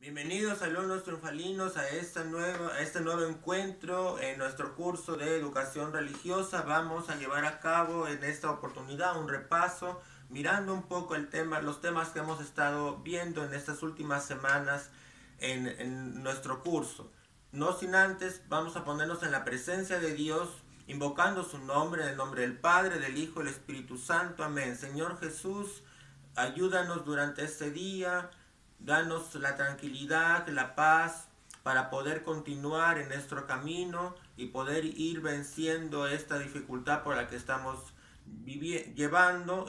Bienvenidos alumnos triunfalinos a este nuevo encuentro en nuestro curso de educación religiosa. Vamos a llevar a cabo en esta oportunidad un repaso mirando un poco los temas que hemos estado viendo en estas últimas semanas en nuestro curso. No sin antes vamos a ponernos en la presencia de Dios, invocando su nombre, en el nombre del Padre, del Hijo y del Espíritu Santo. Amén. Señor Jesús, ayúdanos durante este día. Danos la tranquilidad, la paz para poder continuar en nuestro camino y poder ir venciendo esta dificultad por la que estamos llevando,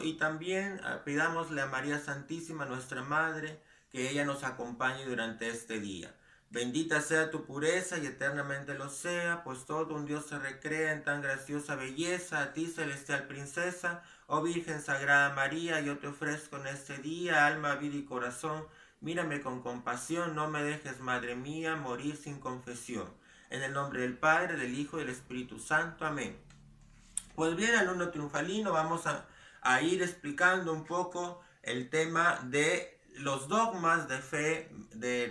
y también pidámosle a María Santísima, nuestra Madre, que ella nos acompañe durante este día. Bendita sea tu pureza y eternamente lo sea, pues todo un Dios se recrea en tan graciosa belleza. A ti, celestial princesa, oh Virgen Sagrada María, yo te ofrezco en este día alma, vida y corazón. Mírame con compasión, no me dejes, Madre mía, morir sin confesión. En el nombre del Padre, del Hijo y del Espíritu Santo. Amén. Pues bien, alumno triunfalino, vamos a ir explicando un poco el tema de los dogmas de fe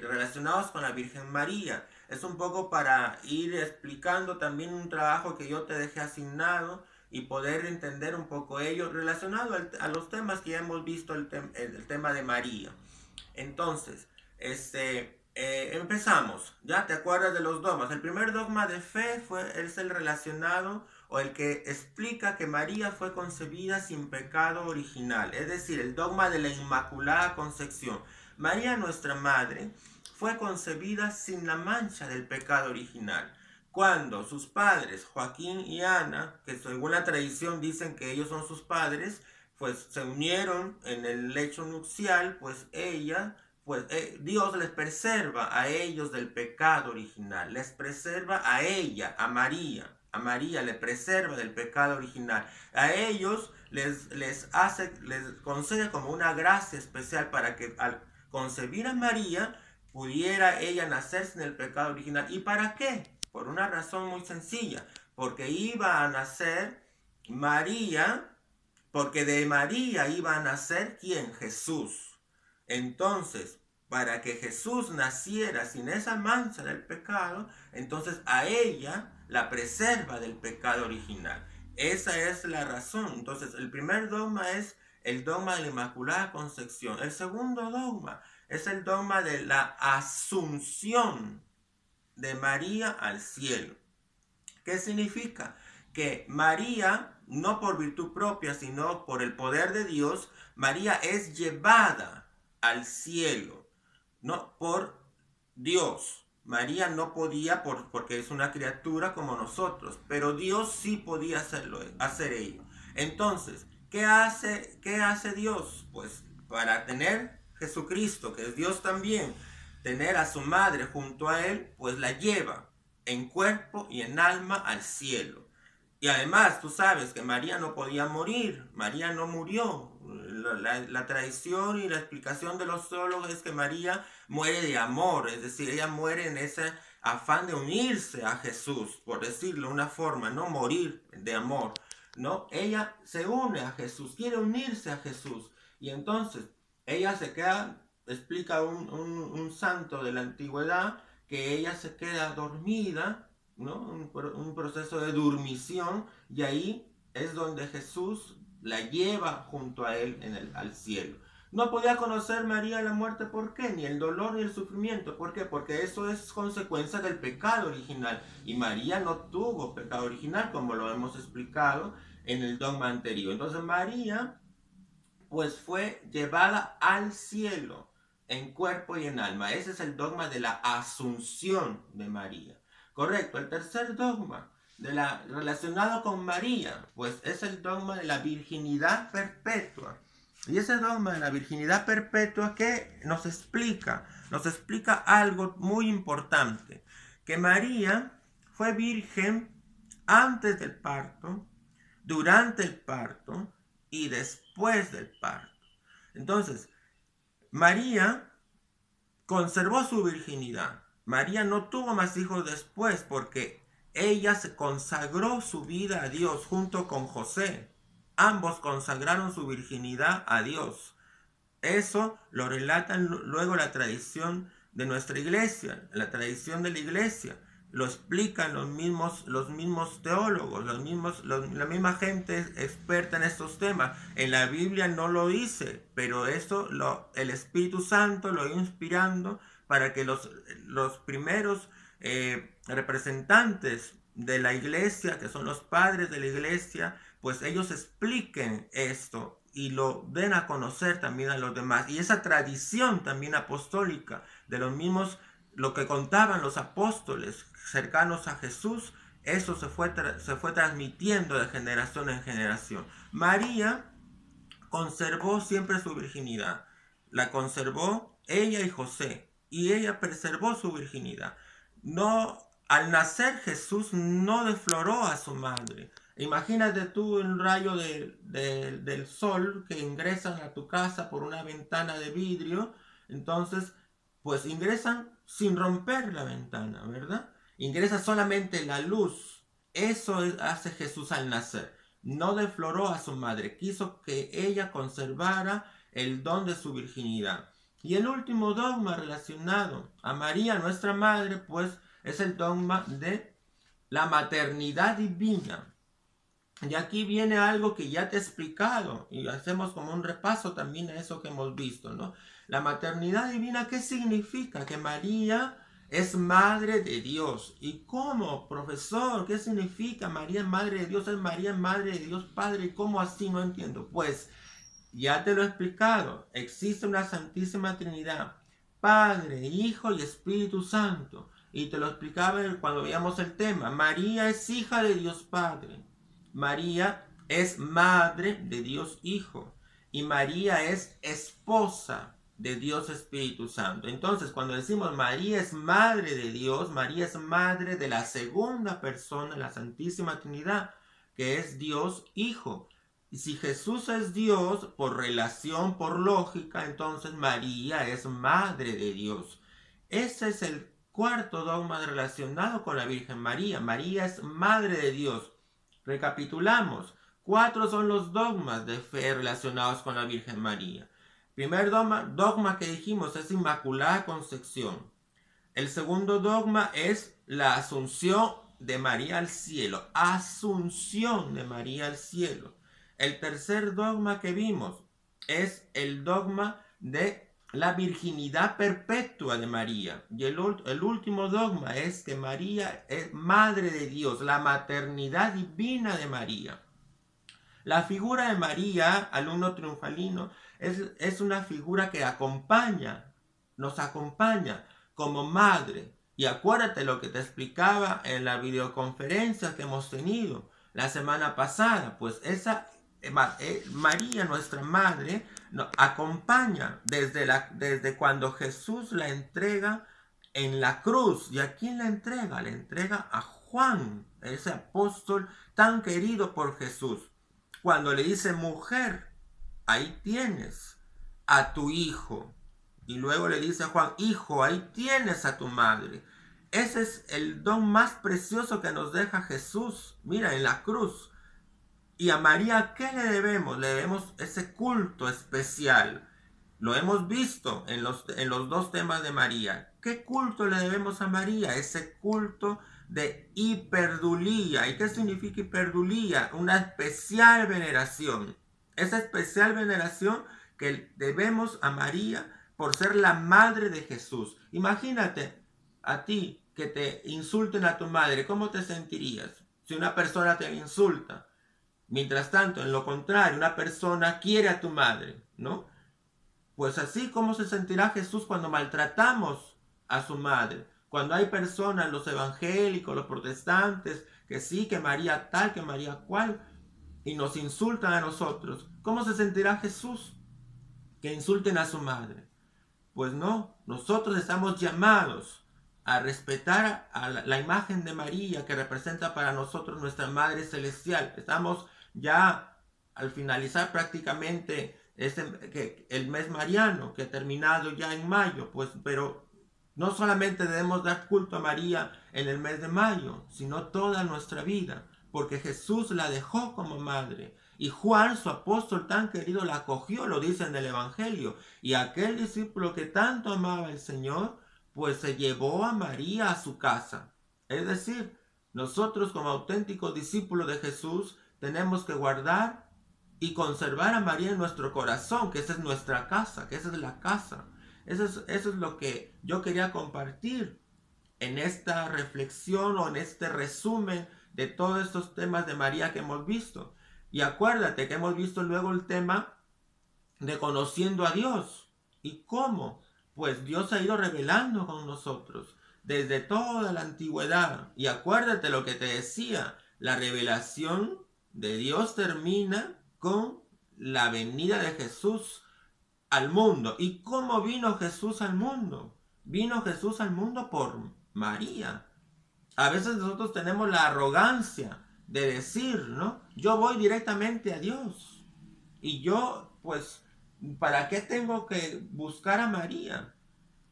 relacionados con la Virgen María. Es un poco para ir explicando también un trabajo que yo te dejé asignado y poder entender un poco ello relacionado a los temas que ya hemos visto, el tema de María. Entonces, empezamos. ¿Ya te acuerdas de los dogmas? El primer dogma de fe es el relacionado o el que explica que María fue concebida sin pecado original, es decir, el dogma de la Inmaculada Concepción. María, nuestra Madre, fue concebida sin la mancha del pecado original. Cuando sus padres, Joaquín y Ana, que según la tradición dicen que ellos son sus padres, pues se unieron en el lecho nupcial, Dios les preserva a ellos del pecado original, les preserva a ella, a María le preserva del pecado original. A ellos les concede como una gracia especial para que al concebir a María pudiera ella nacer sin el pecado original. ¿Y para qué? Por una razón muy sencilla, porque iba a nacer María, porque de María iba a nacer ¿quién? Jesús. Entonces, para que Jesús naciera sin esa mancha del pecado, entonces a ella la preserva del pecado original. Esa es la razón. Entonces, el primer dogma es el dogma de la Inmaculada Concepción. El segundo dogma es el dogma de la asunción de María al cielo. ¿Qué significa? Que María, no por virtud propia, sino por el poder de Dios, María es llevada al cielo, no por Dios. María no podía porque es una criatura como nosotros, pero Dios sí podía hacer ello. Entonces, ¿qué hace Dios? Pues para tener Jesucristo, que es Dios también, tener a su madre junto a él, pues la lleva en cuerpo y en alma al cielo. Y además, tú sabes que María no podía morir, María no murió. La tradición y la explicación de los teólogos es que María muere de amor, es decir, ella muere en ese afán de unirse a Jesús, por decirlo de una forma, no morir de amor, ¿no? Ella se une a Jesús, quiere unirse a Jesús, y entonces ella se queda, explica un santo de la antigüedad, que ella se queda dormida, ¿no? Un proceso de dormición, y ahí es donde Jesús la lleva junto a él al cielo. No podía conocer María la muerte, ¿por qué? Ni el dolor ni el sufrimiento, ¿por qué? Porque eso es consecuencia del pecado original, y María no tuvo pecado original, como lo hemos explicado en el dogma anterior. Entonces María pues fue llevada al cielo en cuerpo y en alma. Ese es el dogma de la asunción de María. Correcto. El tercer dogma relacionado con María, pues es el dogma de la virginidad perpetua. Y ese dogma de la virginidad perpetua, que nos explica algo muy importante, que María fue virgen antes del parto, durante el parto y después del parto. Entonces, María conservó su virginidad. María no tuvo más hijos después porque ella se consagró su vida a Dios junto con José. Ambos consagraron su virginidad a Dios. Eso lo relatan luego la tradición de nuestra iglesia, la tradición de la iglesia. Lo explican los mismos teólogos, la misma gente experta en estos temas. En la Biblia no lo dice, pero el Espíritu Santo lo ha ido inspirando para que los primeros representantes de la iglesia, que son los padres de la iglesia, pues ellos expliquen esto y lo den a conocer también a los demás. Y esa tradición también apostólica de los mismos, lo que contaban los apóstoles cercanos a Jesús, eso se fue transmitiendo de generación en generación. María conservó siempre su virginidad. La conservó ella y José. Y ella preservó su virginidad. No, al nacer Jesús no defloró a su madre. Imagínate tú un rayo del sol que ingresan a tu casa por una ventana de vidrio. Entonces, pues ingresan sin romper la ventana, ¿verdad? Ingresa solamente la luz. Eso hace Jesús al nacer. No defloró a su madre, quiso que ella conservara el don de su virginidad. Y el último dogma relacionado a María, nuestra madre, pues es el dogma de la maternidad divina. Y aquí viene algo que ya te he explicado y hacemos como un repaso también a eso que hemos visto, ¿no? La maternidad divina, ¿qué significa? Que María es madre de Dios. ¿Y cómo, profesor? ¿Qué significa María es madre de Dios? ¿Es María madre de Dios Padre? ¿Y cómo así? No entiendo. Pues ya te lo he explicado. Existe una Santísima Trinidad, Padre, Hijo y Espíritu Santo. Y te lo explicaba cuando veíamos el tema. María es hija de Dios Padre. María es madre de Dios Hijo. Y María es esposa de Dios Espíritu Santo. Entonces, cuando decimos María es madre de Dios, María es madre de la segunda persona de la Santísima Trinidad, que es Dios Hijo. Y si Jesús es Dios, por relación, por lógica, entonces María es madre de Dios. Ese es el cuarto dogma relacionado con la Virgen María. María es madre de Dios. Recapitulamos. 4 son los dogmas de fe relacionados con la Virgen María. Primer dogma que dijimos es Inmaculada Concepción. El segundo dogma es la Asunción de María al cielo. Asunción de María al cielo. El tercer dogma que vimos es el dogma de la virginidad perpetua de María. Y el último dogma es que María es madre de Dios, la maternidad divina de María. La figura de María, alumno triunfalino, es una figura que nos acompaña como madre. Y acuérdate lo que te explicaba en la videoconferencia que hemos tenido la semana pasada, pues María, nuestra madre, nos acompaña desde cuando Jesús la entrega en la cruz. ¿Y a quién la entrega? La entrega a Juan, ese apóstol tan querido por Jesús. Cuando le dice, mujer, ahí tienes a tu hijo. Y luego le dice a Juan, hijo, ahí tienes a tu madre. Ese es el don más precioso que nos deja Jesús. Mira, en la cruz. Y a María, ¿qué le debemos? Le debemos ese culto especial. Lo hemos visto en los 2 temas de María. ¿Qué culto le debemos a María? Ese culto de hiperdulía. ¿Y qué significa hiperdulía? Una especial veneración. Esa especial veneración que debemos a María por ser la madre de Jesús. Imagínate a ti que te insulten a tu madre. ¿Cómo te sentirías si una persona te insulta? Mientras tanto, en lo contrario, una persona quiere a tu madre, ¿no? Pues así como se sentirá Jesús cuando maltratamos a su madre. Cuando hay personas, los evangélicos, los protestantes, que sí, que María tal, que María cual, y nos insultan a nosotros. ¿Cómo se sentirá Jesús que insulten a su madre? Pues no, nosotros estamos llamados a respetar a la imagen de María que representa para nosotros nuestra Madre Celestial. Estamos ya al finalizar prácticamente el mes mariano que ha terminado ya en mayo, pues, pero no solamente debemos dar culto a María en el mes de mayo, sino toda nuestra vida, porque Jesús la dejó como madre Y Juan, su apóstol tan querido, la acogió, lo dice en el Evangelio. Y aquel discípulo que tanto amaba al Señor, pues se llevó a María a su casa. Es decir, nosotros como auténticos discípulos de Jesús tenemos que guardar y conservar a María en nuestro corazón, que esa es nuestra casa, que esa es la casa. Eso es lo que yo quería compartir en esta reflexión o en este resumen de todos estos temas de María que hemos visto. Y acuérdate que hemos visto luego el tema de conociendo a Dios. ¿Y cómo? Pues Dios ha ido revelando con nosotros desde toda la antigüedad. Y acuérdate lo que te decía, la revelación de Dios termina con la venida de Jesús al mundo. ¿Y cómo vino Jesús al mundo? Vino Jesús al mundo por María. A veces nosotros tenemos la arrogancia de decir, ¿no? Yo voy directamente a Dios. Y yo, pues, ¿para qué tengo que buscar a María?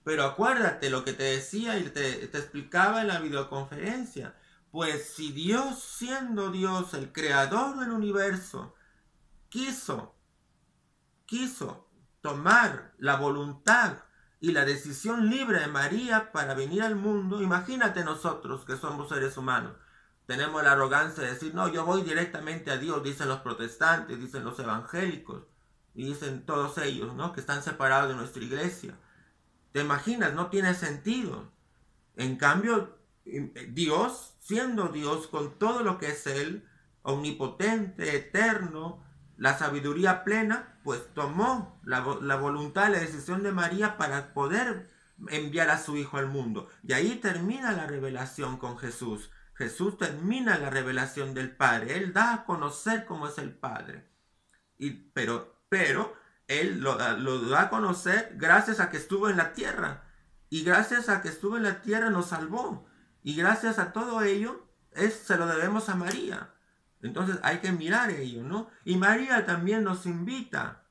Pero acuérdate lo que te decía y te explicaba en la videoconferencia. Pues si Dios, siendo Dios, el creador del universo, quiso tomar la voluntad y la decisión libre de María para venir al mundo, imagínate nosotros que somos seres humanos. Tenemos la arrogancia de decir, no, yo voy directamente a Dios, dicen los protestantes, dicen los evangélicos, y dicen todos ellos, ¿no? Que están separados de nuestra iglesia. ¿Te imaginas? No tiene sentido. En cambio, Dios, siendo Dios con todo lo que es Él, omnipotente, eterno, la sabiduría plena, pues tomó la voluntad, la decisión de María para poder enviar a su Hijo al mundo. Y ahí termina la revelación con Jesús. Jesús termina la revelación del Padre. Él da a conocer cómo es el Padre. Pero Él lo da a conocer gracias a que estuvo en la tierra. Y gracias a que estuvo en la tierra nos salvó. Y gracias a todo ello, se lo debemos a María. Entonces hay que mirar ello, ¿no? Y María también nos invita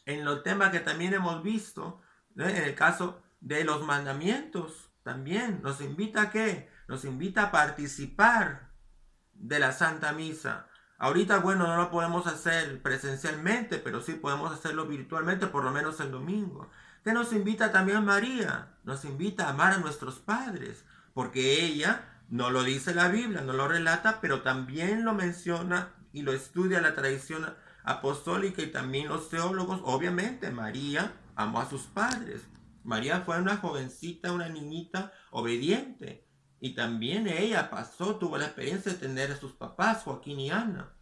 en los temas que también hemos visto, ¿no? En el caso de los mandamientos, también nos invita a ¿qué? Nos invita a participar de la Santa Misa. Ahorita, bueno, no lo podemos hacer presencialmente, pero sí podemos hacerlo virtualmente, por lo menos el domingo. ¿Qué nos invita también María? Nos invita a amar a nuestros padres, porque ella no lo dice la Biblia, no lo relata, pero también lo menciona y lo estudia la tradición apostólica y también los teólogos. Obviamente, María amó a sus padres. María fue una jovencita, una niñita obediente. Y también ella tuvo la experiencia de tener a sus papás, Joaquín y Ana.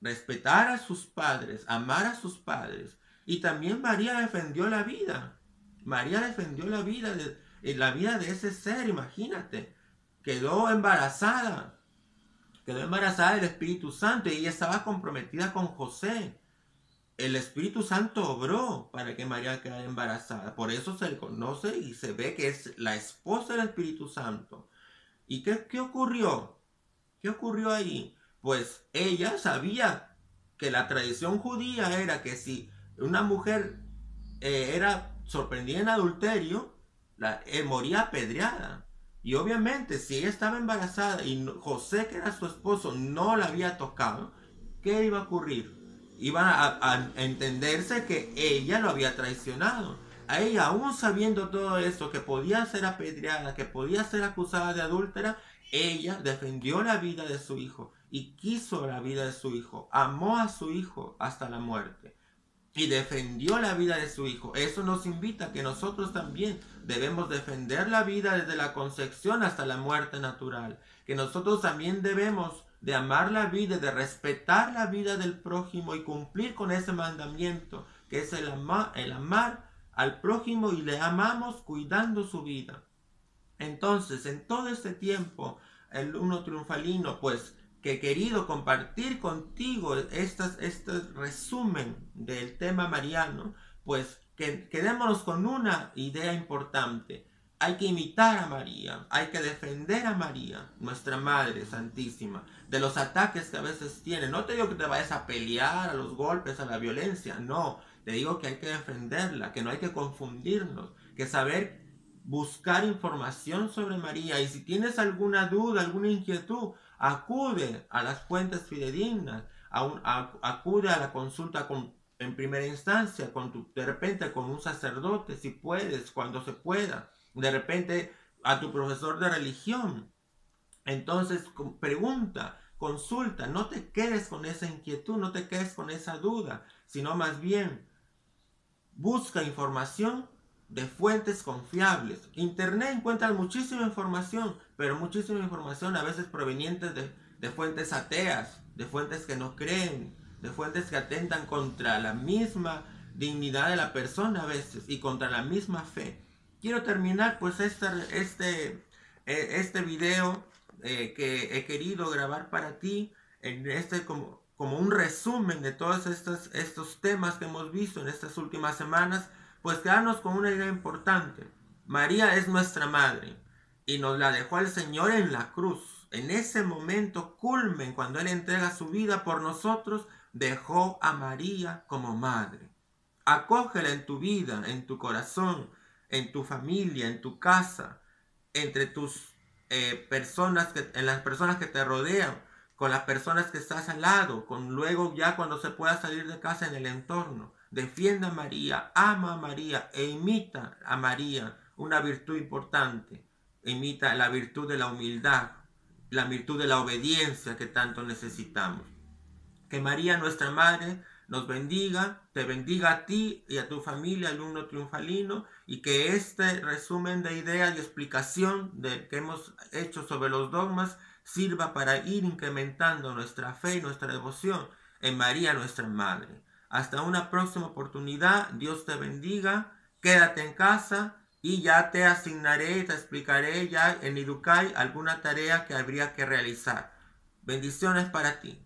Respetar a sus padres, amar a sus padres. Y también María defendió la vida. María defendió la vida de ese ser, imagínate. Quedó embarazada del Espíritu Santo y ella estaba comprometida con José. El Espíritu Santo obró para que María quedara embarazada. Por eso se le conoce y se ve que es la esposa del Espíritu Santo. ¿Y qué ocurrió? ¿Qué ocurrió ahí? Pues ella sabía que la tradición judía era que si una mujer era sorprendida en adulterio, moría apedreada. Y obviamente si ella estaba embarazada y José, que era su esposo, no la había tocado, ¿qué iba a ocurrir? Iban a entenderse que ella lo había traicionado. A ella, aún sabiendo todo esto, que podía ser apedreada, que podía ser acusada de adúltera, ella defendió la vida de su hijo y quiso la vida de su hijo, amó a su hijo hasta la muerte y defendió la vida de su hijo. Eso nos invita a que nosotros también debemos defender la vida desde la concepción hasta la muerte natural, que nosotros también debemos de amar la vida, de respetar la vida del prójimo y cumplir con ese mandamiento, que es el amar al prójimo, y le amamos cuidando su vida. Entonces, en todo este tiempo, el Uno Triunfalino, pues, que he querido compartir contigo este resumen del tema mariano, pues, quedémonos con una idea importante. Hay que imitar a María, hay que defender a María, nuestra Madre Santísima, de los ataques que a veces tiene. No te digo que te vayas a pelear, a los golpes, a la violencia, no. Te digo que hay que defenderla, que no hay que confundirnos, que saber buscar información sobre María. Y si tienes alguna duda, alguna inquietud, acude a las fuentes fidedignas, acude a la consulta en primera instancia, de repente con un sacerdote, si puedes, cuando se pueda, de repente a tu profesor de religión. Entonces, pregunta, consulta, no te quedes con esa inquietud, no te quedes con esa duda, sino más bien busca información de fuentes confiables. Internet encuentra muchísima información, pero muchísima información a veces provenientes de fuentes ateas, de fuentes que no creen, de fuentes que atentan contra la misma dignidad de la persona a veces y contra la misma fe. Quiero terminar pues este video que he querido grabar para ti en como un resumen de todos estos temas que hemos visto en estas últimas semanas, pues quedarnos con una idea importante. María es nuestra madre y nos la dejó el Señor en la cruz. En ese momento culmen, cuando Él entrega su vida por nosotros, dejó a María como madre. Acógela en tu vida, en tu corazón, en tu familia, en tu casa, entre tus en las personas que te rodean, con las personas que estás al lado, con luego ya cuando se pueda salir de casa en el entorno. Defienda a María, ama a María e imita a María, una virtud importante. Imita la virtud de la humildad, la virtud de la obediencia que tanto necesitamos. Que María, nuestra Madre, nos bendiga, te bendiga a ti y a tu familia, alumno triunfalino, y que este resumen de ideas y explicación que hemos hecho sobre los dogmas sirva para ir incrementando nuestra fe y nuestra devoción en María, nuestra Madre. Hasta una próxima oportunidad, Dios te bendiga, quédate en casa y ya te asignaré, te explicaré ya en Idukai alguna tarea que habría que realizar. Bendiciones para ti.